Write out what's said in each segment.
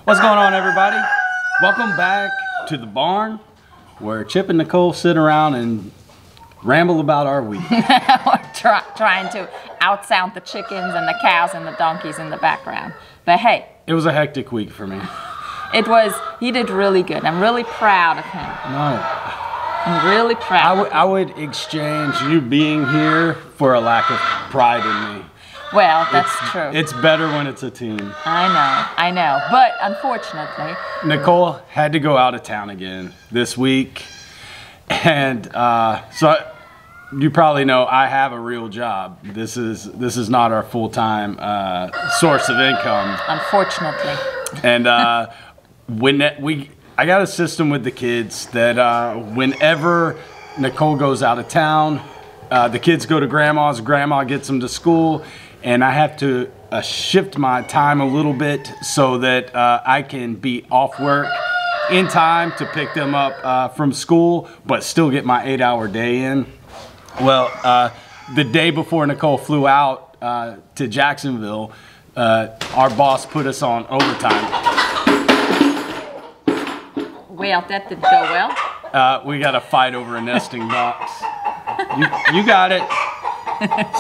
What's going on, everybody? Welcome back to the barn where Chip and Nicole sit around and ramble about our week. We're trying to outsound the chickens and the cows and the donkeys in the background. But hey. It was a hectic week for me. He did really good. I'm really proud of him. No. I'm really proud. I would exchange you being here for a lack of pride in me. Well, that's true. It's better when it's a team. I know. But unfortunately, Nicole had to go out of town again this week. And so you probably know I have a real job. This is not our full-time source of income. Unfortunately. And I got a system with the kids that whenever Nicole goes out of town, the kids go to grandma's, grandma gets them to school, and I have to shift my time a little bit so that I can be off work in time to pick them up from school, but still get my 8-hour day in. Well, the day before Nicole flew out to Jacksonville, our boss put us on overtime. Well, that didn't go well. We got a fight over a nesting box. You got it.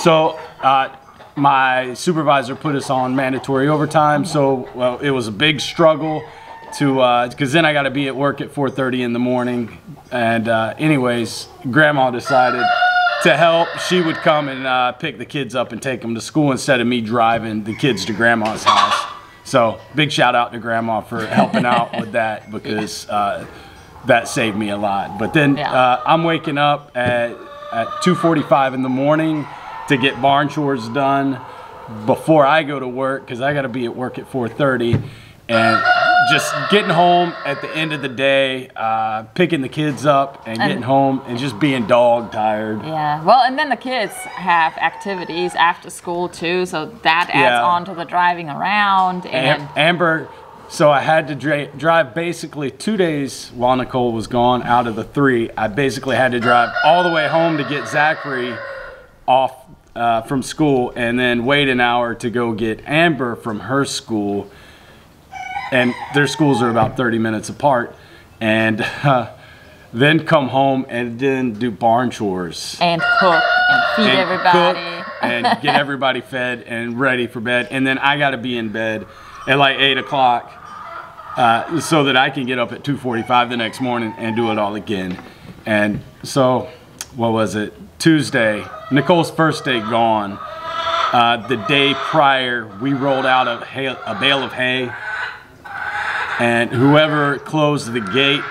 So my supervisor put us on mandatory overtime. So well, it was a big struggle to because then I got to be at work at 4:30 in the morning. And anyways, Grandma decided to help. She would come and pick the kids up and take them to school instead of me driving the kids to Grandma's house. So big shout out to Grandma for helping out with that, because that saved me a lot. But then I'm waking up at 2:45 in the morning to get barn chores done before I go to work, because I got to be at work at 4:30, and just getting home at the end of the day, picking the kids up and getting home and just being dog tired. Yeah, well, and then the kids have activities after school too, so that adds on to the driving around. And Amber, so I had to drive basically 2 days while Nicole was gone out of the 3. I basically had to drive all the way home to get Zachary off from school, and then wait an hour to go get Amber from her school. And their schools are about 30 minutes apart, and then come home and then do barn chores and cook and feed everybody, cook and get everybody fed and ready for bed. And then I got to be in bed at like 8 o'clock so that I can get up at 2:45 the next morning and do it all again. And so, what was it? Tuesday, Nicole's first day gone. The day prior, we rolled out a bale of hay. And whoever closed the gate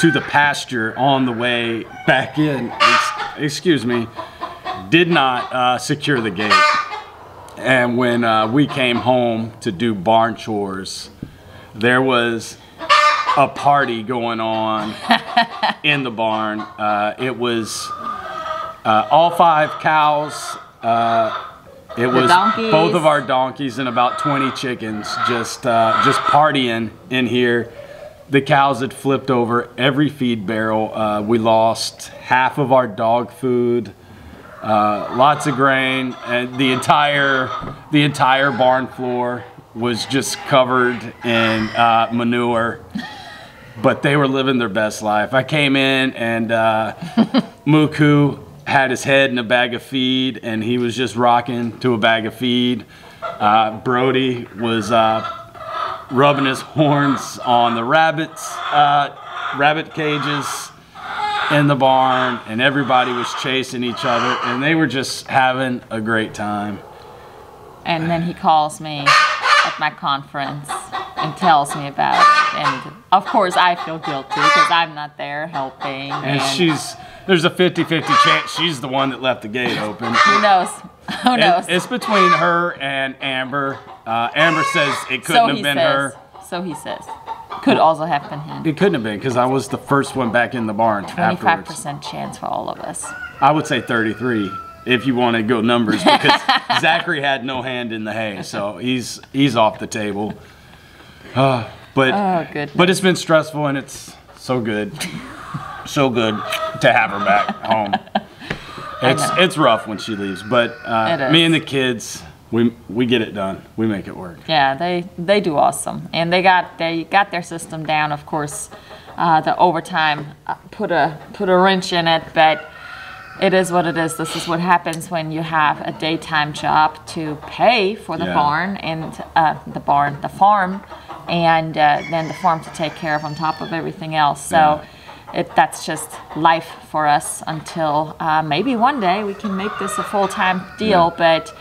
to the pasture on the way back in, excuse me, did not secure the gate. And when we came home to do barn chores, there was a party going on in the barn. It was all 5 cows. It was both of our donkeys and about 20 chickens just partying in here. The cows had flipped over every feed barrel. We lost half of our dog food, lots of grain, and the entire barn floor was just covered in manure. But they were living their best life. I came in and Muku had his head in a bag of feed, and he was just rocking to a bag of feed. Brody was rubbing his horns on the rabbit cages in the barn, and everybody was chasing each other, and they were just having a great time. And then he calls me at my conference and tells me about it, and of course I feel guilty because I'm not there helping. And there's a 50-50 chance she's the one that left the gate open. Who knows? Who knows? It's between her and Amber. Amber says it couldn't have been her. So he says. Could also have been him. It couldn't have been, because I was the first one back in the barn 25% chance for all of us. I would say 33 if you want to go numbers, because Zachary had no hand in the hay, so he's off the table. But it's been stressful, and it's so good. So good to have her back home. It's rough when she leaves, but me and the kids, we get it done. We make it work. Yeah, they do awesome, and they got their system down. Of course, the overtime put a wrench in it, but it is what it is. This is what happens when you have a daytime job to pay for the barn and the farm, and then the farm to take care of on top of everything else. So. That's just life for us until maybe one day we can make this a full-time deal. But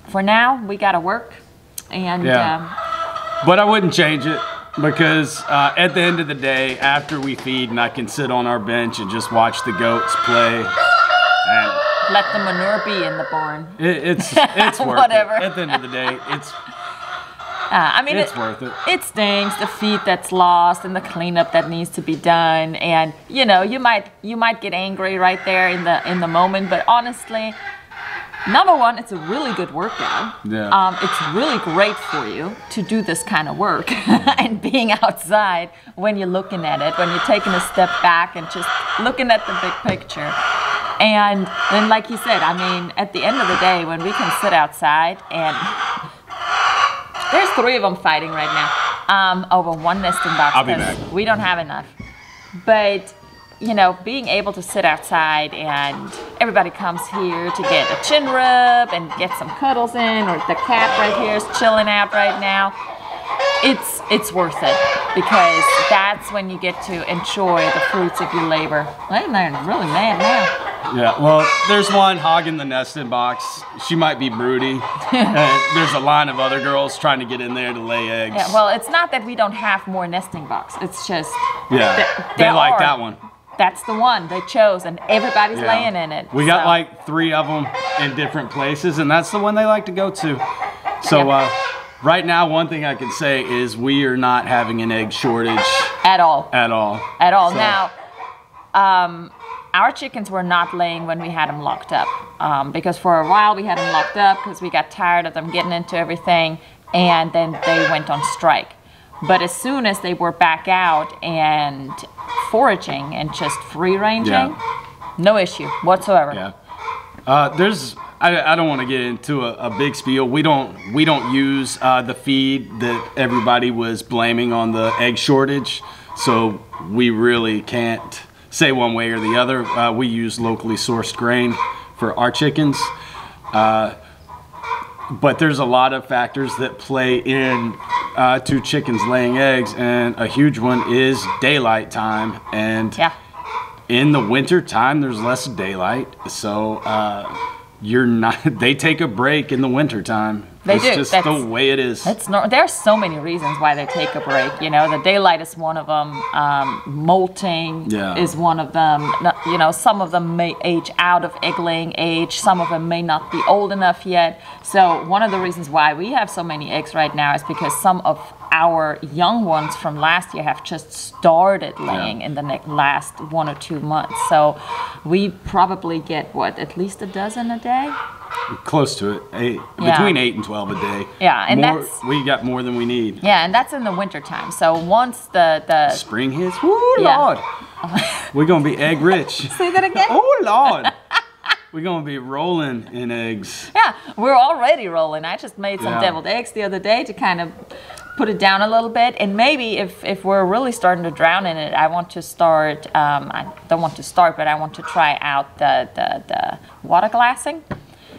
for now, we got to work. And but I wouldn't change it, because at the end of the day, after we feed, and I can sit on our bench and just watch the goats play. And let the manure be in the barn. It's worth Whatever. it. At the end of the day, it's it's worth it. It stings, the feed that's lost and the cleanup that needs to be done, and you might get angry right there in the moment. But honestly, number one, it's a really good workout. Yeah. It's really great for you to do this kind of work and being outside when you're looking at it, when you're taking a step back and just looking at the big picture. And then, like you said, I mean, at the end of the day, when we can sit outside and there's 3 of them fighting right now over one nesting box. I'll be back. We don't have enough. But, being able to sit outside and everybody comes here to get a chin rub and get some cuddles in, or the cat right here is chilling out right now, it's worth it, because that's when you get to enjoy the fruits of your labor. Well, they're really mad now. Yeah, well, there's one hogging the nesting box. She might be broody. There's a line of other girls trying to get in there to lay eggs. Yeah, well, it's not that we don't have more nesting box. It's just they like that one. That's the one they chose, and everybody's laying in it. We got like 3 of them in different places, and that's the one they like to go to. So right now, one thing I can say is we are not having an egg shortage at all. At all. At all. So, now, our chickens were not laying when we had them locked up, because for a while we had them locked up because we got tired of them getting into everything, and then they went on strike. But as soon as they were back out and foraging and just free ranging, no issue whatsoever. Yeah. I don't want to get into a big spiel. We don't use the feed that everybody was blaming on the egg shortage, so we really can't say one way or the other. We use locally sourced grain for our chickens. But there's a lot of factors that play in to chickens laying eggs, and a huge one is daylight time. And in the winter time, there's less daylight, so they take a break in the winter time. It's just the way it is. There's so many reasons why they take a break. The daylight is one of them. Molting is one of them. Some of them may age out of egg laying age. Some of them may not be old enough yet. So one of the reasons why we have so many eggs right now is because some of our young ones from last year have just started laying in the last 1 or 2 months. So we probably get, at least a dozen a day? Close to it. Between 8 and 12 a day. Yeah, and we got more than we need. Yeah, and that's in the winter time. So once the spring hits, woo, Lord, we're gonna be egg rich. Say that again. Oh Lord, we're gonna be rolling in eggs. Yeah, we're already rolling. I just made some deviled eggs the other day to kind of put it down a little bit, and maybe if we're really starting to drown in it, I want to start. I don't want to start, but I want to try out the water glassing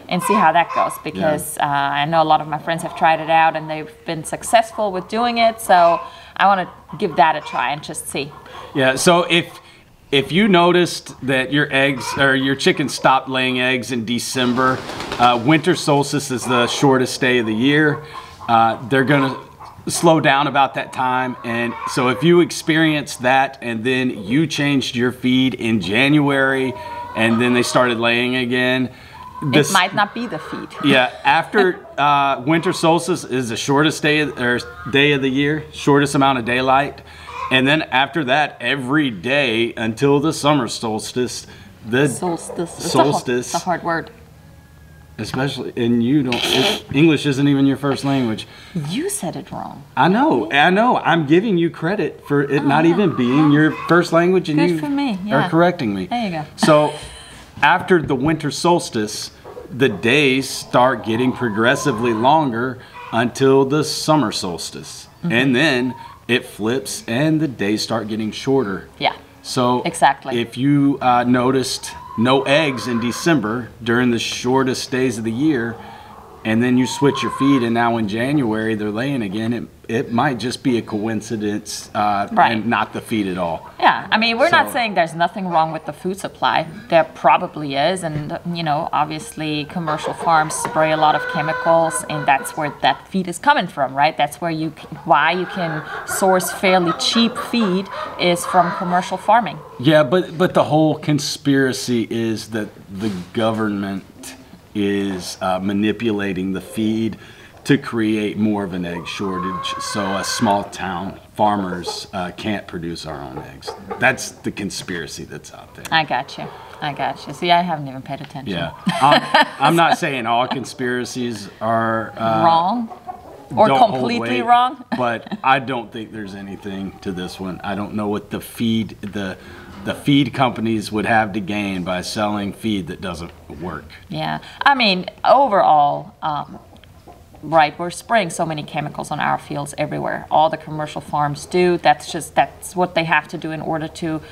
and see how that goes, because I know a lot of my friends have tried it out and they've been successful with doing it. So I want to give that a try and just see. Yeah. So if you noticed that your eggs or your chickens stopped laying eggs in December, winter solstice is the shortest day of the year. They're gonna slow down about that time, and so if you experience that and then you changed your feed in January and then they started laying again, it might not be the feed. After winter solstice is the shortest day of the year, shortest amount of daylight, and then after that, every day until the summer solstice. Solstice. It's a hard word. Especially, and you don't. English isn't even your first language. You said it wrong. I know. I'm giving you credit for it not even being your first language, and Good for me. are correcting me. There you go. So, after the winter solstice, the days start getting progressively longer until the summer solstice. And then it flips and the days start getting shorter. Yeah. So exactly. if you noticed no eggs in December during the shortest days of the year, and then you switch your feed and now in January they're laying again, it might just be a coincidence and not the feed at all. Yeah, I mean, we're not saying there's nothing wrong with the food supply. There probably is, and you know, obviously commercial farms spray a lot of chemicals, and that's where that feed is coming from, right? That's where why you can source fairly cheap feed is from commercial farming. Yeah, but the whole conspiracy is that the government is manipulating the feed to create more of an egg shortage, so small town farmers can't produce our own eggs. That's the conspiracy that's out there. I got you. See, I haven't even paid attention. Yeah, I'm not saying all conspiracies are wrong or completely wrong, but I don't think there's anything to this one. I don't know what the feed companies would have to gain by selling feed that doesn't work. Yeah, I mean, overall, right, we're spraying so many chemicals on our fields everywhere. All the commercial farms do. That's what they have to do in order to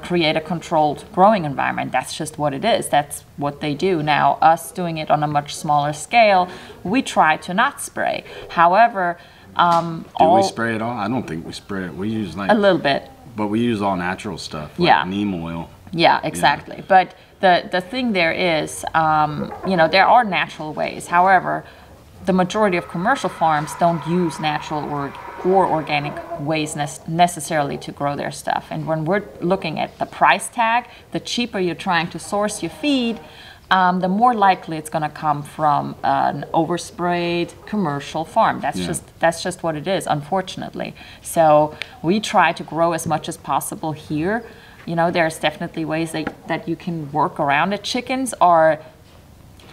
create a controlled growing environment. That's just what it is. That's what they do. Now, us doing it on a much smaller scale, we try to not spray. However, do we spray it all? I don't think we spray it. We use a little bit. But we use all natural stuff, like neem oil. Yeah, exactly. Yeah. But the thing there is, there are natural ways. However, the majority of commercial farms don't use natural or organic ways necessarily to grow their stuff. And when we're looking at the price tag, the cheaper you're trying to source your feed, the more likely it's going to come from an oversprayed commercial farm. That's just what it is, unfortunately. So we try to grow as much as possible here. You know, there's definitely ways that you can work around it. Chickens are,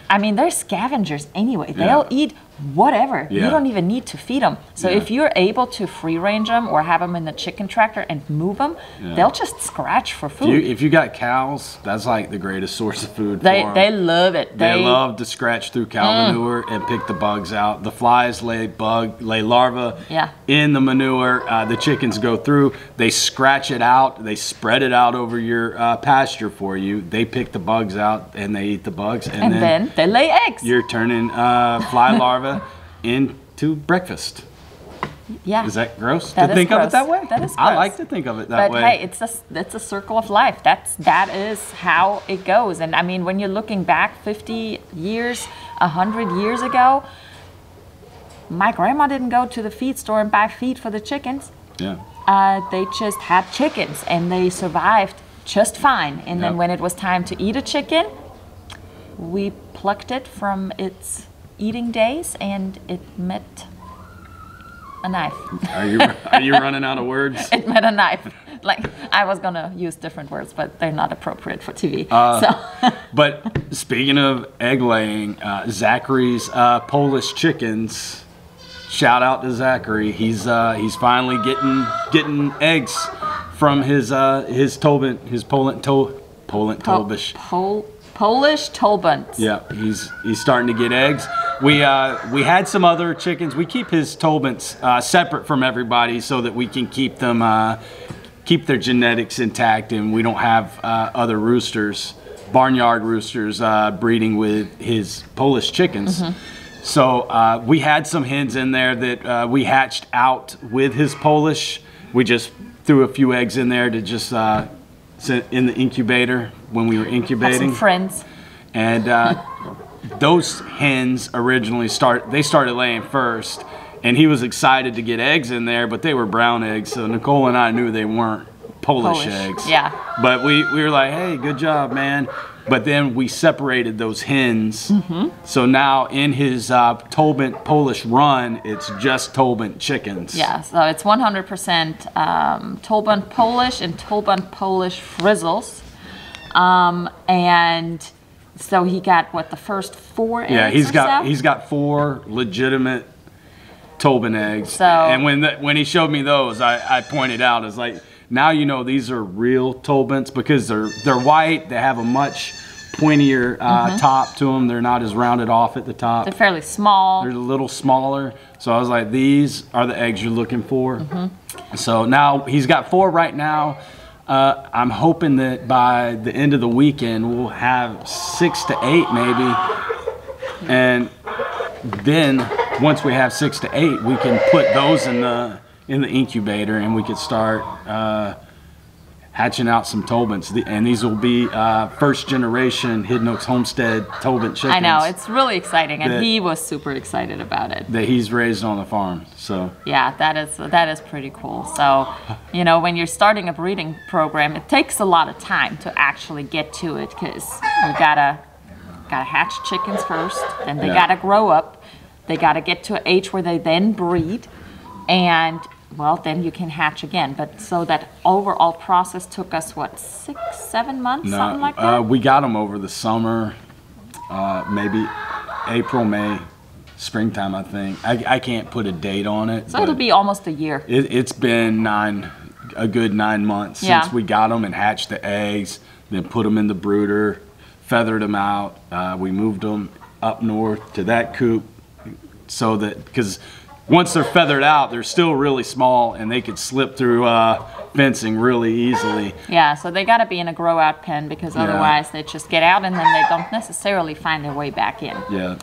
I mean, they're scavengers anyway. They'll eat whatever. You don't even need to feed them. So if you're able to free range them or have them in the chicken tractor and move them, they'll just scratch for food. If you got cows, that's like the greatest source of food for them. They love it. They love to scratch through cow manure and pick the bugs out. The flies lay larvae in the manure. The chickens go through. They scratch it out. They spread it out over your pasture for you. They pick the bugs out and they eat the bugs. And then they lay eggs. You're turning fly larvae into breakfast. Yeah. Is that gross to think of it that way? That is gross. I like to think of it that way. But hey, it's a circle of life. That is how it goes. And I mean, when you're looking back 50 years, 100 years ago, my grandma didn't go to the feed store and buy feed for the chickens. Yeah. They just had chickens and they survived just fine. And then when it was time to eat a chicken, we plucked it from its eating days and it met a knife. Are you running out of words? It met a knife. Like, I was gonna use different words, but they're not appropriate for TV. But speaking of egg laying, Zachary's Polish chickens. Shout out to Zachary. He's finally getting eggs from his Tolbent, his Polish Tolbent. Yeah, he's starting to get eggs. We had some other chickens. We keep his Tolbents separate from everybody so that we can keep them keep their genetics intact, and we don't have other roosters, barnyard roosters, breeding with his Polish chickens. So we had some hens in there that we hatched out with his Polish. We just threw a few eggs in there to just sit in the incubator when we were incubating. Have some friends. And those hens originally started laying first, and he was excited to get eggs in there, but they were brown eggs, so Nicole and I knew they weren't Polish eggs. Yeah. But we were like, hey, good job, man. But then we separated those hens. So now in his Tolbent Polish run, it's just Tolbent chickens. Yeah, so it's 100% Tolbent Polish and Tolbent Polish frizzles. And so he got the first 4 eggs? Yeah, he's got 4 legitimate Tolbent eggs. So, and when he showed me those, I pointed out, now you know these are real Tolbents because they're white. They have a much pointier top to them. They're not as rounded off at the top. They're fairly small. They're a little smaller. So I was like, these are the eggs you're looking for. So now he's got 4 right now. I'm hoping that by the end of the weekend we'll have 6 to 8 maybe. And then once we have 6 to 8, we can put those in the incubator, and we could start hatching out some Tobins. And these will be first generation Hidden Oaks Homestead Tobin chickens. I know, it's really exciting, and he was super excited about it. That he's raised on the farm. So yeah, that is pretty cool. So, you know, when you're starting a breeding program, it takes a lot of time to actually get to it, because we gotta hatch chickens first, then they gotta grow up, they gotta get to an age where they then breed, and well, then you can hatch again. But so that overall process took us, what, 6, 7 months, something like that? We got them over the summer, maybe April, May, springtime, I think. I can't put a date on it. So it'll be almost a year. It's been a good 9 months since we got them and hatched the eggs, then put them in the brooder, feathered them out. We moved them up north to that coop, so that, because once they're feathered out, they're still really small, and they could slip through fencing really easily. Yeah, so they got to be in a grow-out pen, because otherwise they just get out and then they don't necessarily find their way back in. Yeah.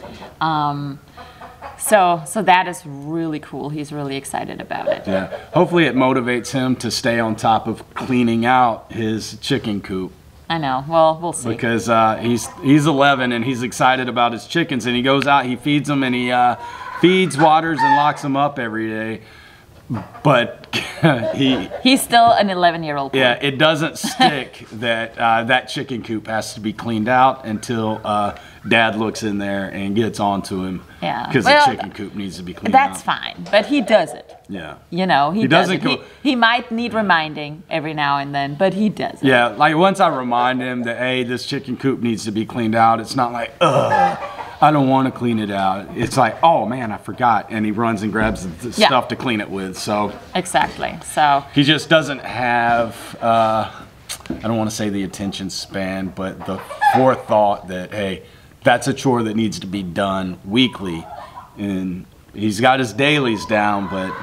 So that is really cool. He's really excited about it. Yeah. Hopefully it motivates him to stay on top of cleaning out his chicken coop. I know. Well, we'll see. Because he's 11 and he's excited about his chickens, and he goes out, he feeds them, and he feeds, waters, and locks them up every day. But he's still an 11-year-old boy. Yeah, it doesn't stick that that chicken coop has to be cleaned out until Dad looks in there and gets onto him. Yeah, because the chicken coop needs to be cleaned out. That's fine, but he does it. Yeah, you know, he doesn't go. He might need reminding every now and then, but he does it. Yeah, like once I remind him that, hey, this chicken coop needs to be cleaned out, it's not like, I don't want to clean it out. It's like, oh man, I forgot, and he runs and grabs the stuff to clean it with. So exactly. So he just doesn't have, I don't want to say the attention span, but the forethought that, hey, that's a chore that needs to be done weekly. And he's got his dailies down, but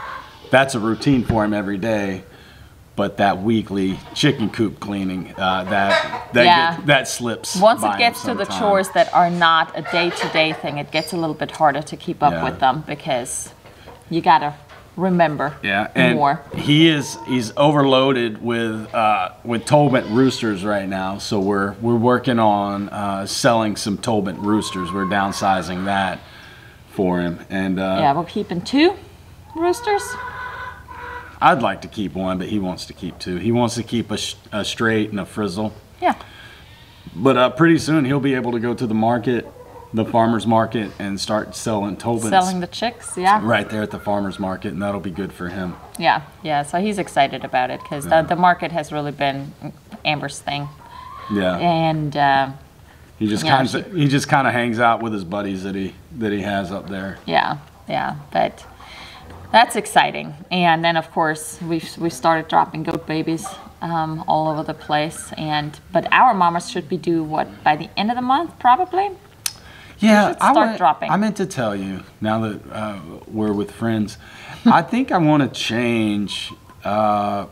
that's a routine for him every day. But that weekly chicken coop cleaning, that slips. Once it gets to the chores that are not a day-to-day thing, it gets a little bit harder to keep up with them, because you gotta remember more. He's overloaded with Tobin roosters right now, so we're working on selling some Tobin roosters. We're downsizing that for him, and we're keeping 2 roosters. I'd like to keep 1, but he wants to keep 2. He wants to keep a straight and a frizzle. Yeah. But pretty soon he'll be able to go to the market, the farmer's market, and start selling Tobins. Selling the chicks, yeah. Right there at the farmer's market, and that'll be good for him. Yeah, yeah. So he's excited about it, because the market has really been Amber's thing. Yeah. And he just kind of hangs out with his buddies that he has up there. Yeah, yeah. But that's exciting. And then of course we started dropping goat babies all over the place. But our mamas should be due, what, by the end of the month probably? Yeah, dropping. I meant to tell you, now that we're with friends, I think I want to change our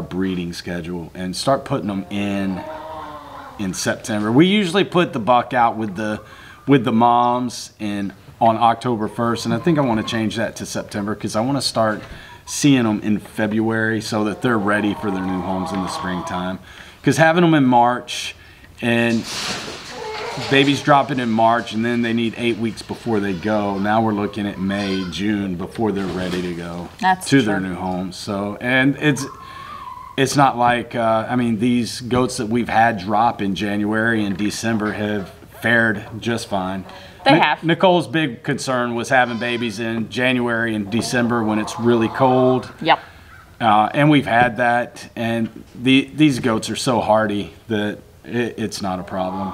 breeding schedule and start putting them in September. We usually put the buck out with the moms on October 1st, and I think I want to change that to September, because I want to start seeing them in February so that they're ready for their new homes in the springtime. Because having them in March, and babies dropping in March, and then they need 8 weeks before they go. Now we're looking at May, June before they're ready to go to their new homes. So, and it's not like, I mean, these goats that we've had drop in January and December have fared just fine. They have. Nicole's big concern was having babies in January and December when it's really cold. Yep. And we've had that, and these goats are so hardy that it's not a problem.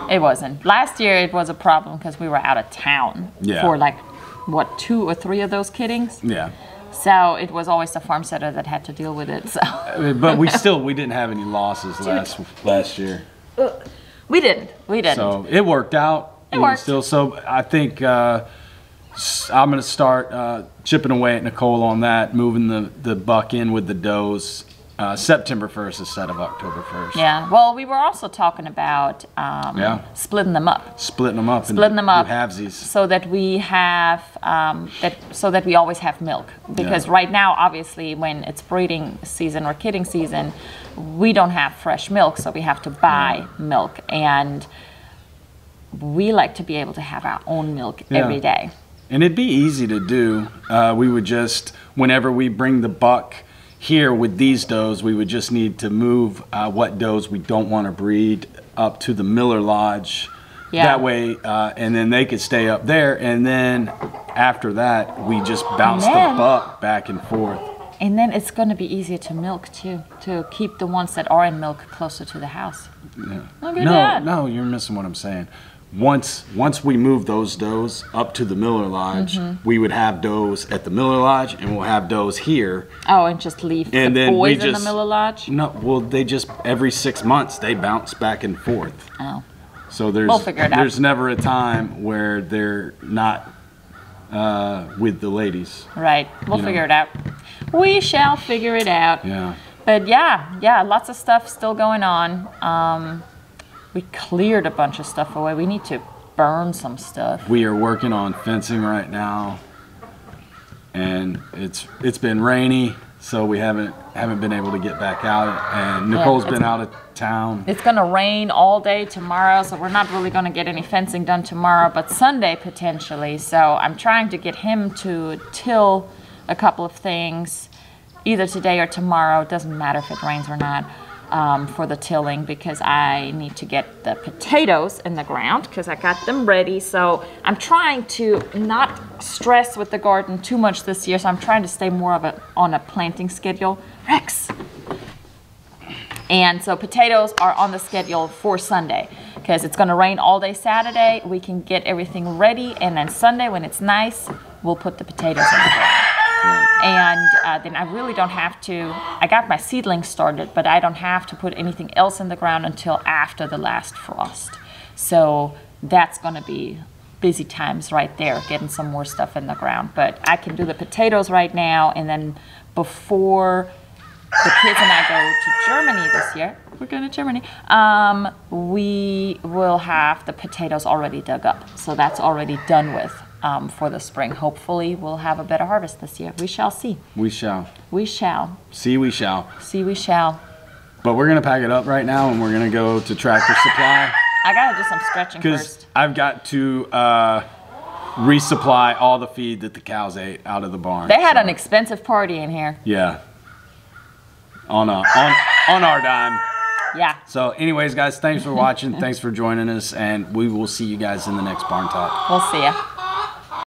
It wasn't. Last year it was a problem because we were out of town for like, what, 2 or 3 of those kiddings? Yeah. So it was always the farm setter that had to deal with it. So. But we didn't have any losses last year. We didn't. We didn't. So it worked out. It worked. Still, so I think I'm going to start chipping away at Nicole on that, moving the buck in with the does September 1st instead of October 1st. Yeah. Well, we were also talking about splitting them up. Splitting them up. Splitting them up. Halvesies. So that we have so that we always have milk. Because right now, obviously, when it's breeding season or kidding season, we don't have fresh milk, so we have to buy milk. And we like to be able to have our own milk every day. And it'd be easy to do. We would just, whenever we bring the buck here with these does, we would just need to move what does we don't want to breed up to the Miller Lodge. Yeah. That way, and then they could stay up there. And then after that, we just bounce the buck back and forth. And then it's going to be easier to milk too, to keep the ones that are in milk closer to the house. Yeah. Look at that. No, you're missing what I'm saying. Once we move those does up to the Miller Lodge, we would have does at the Miller Lodge, and we'll have does here. Oh, and just leave and the then boys in the Miller Lodge? No, well, they just, every 6 months, they bounce back and forth. Oh. So we'll figure it out. There's never a time where they're not with the ladies. Right. We'll figure it out. We shall figure it out. Yeah. But yeah, lots of stuff still going on. We cleared a bunch of stuff away. We need to burn some stuff. We are working on fencing right now, and it's been rainy, so we haven't been able to get back out. And Nicole's been out of town. It's gonna rain all day tomorrow, so we're not really gonna get any fencing done tomorrow, but Sunday potentially. So I'm trying to get him to till a couple of things, either today or tomorrow. It doesn't matter if it rains or not. For the tilling, because I need to get the potatoes in the ground because I got them ready. So I'm trying to not stress with the garden too much this year. So I'm trying to stay more on a planting schedule. Rex! And so potatoes are on the schedule for Sunday because it's going to rain all day Saturday. We can get everything ready, and then Sunday when it's nice, we'll put the potatoes in the ground. And then I really don't have to, I got my seedlings started, but I don't have to put anything else in the ground until after the last frost. So that's going to be busy times right there, getting some more stuff in the ground. But I can do the potatoes right now, and then before the kids and I go to Germany this year, we're going to Germany, we will have the potatoes already dug up. So that's already done with. For the spring. Hopefully we'll have a better harvest this year. We shall see. We shall. We shall. See, we shall. See, we shall. But we're going to pack it up right now, and we're going to go to Tractor Supply. I got to do some stretching first. I've got to resupply all the feed that the cows ate out of the barn. They had an expensive party in here. Yeah. On our dime. Yeah. So anyways, guys, thanks for watching. Thanks for joining us, and we will see you guys in the next Barn Talk. We'll see ya.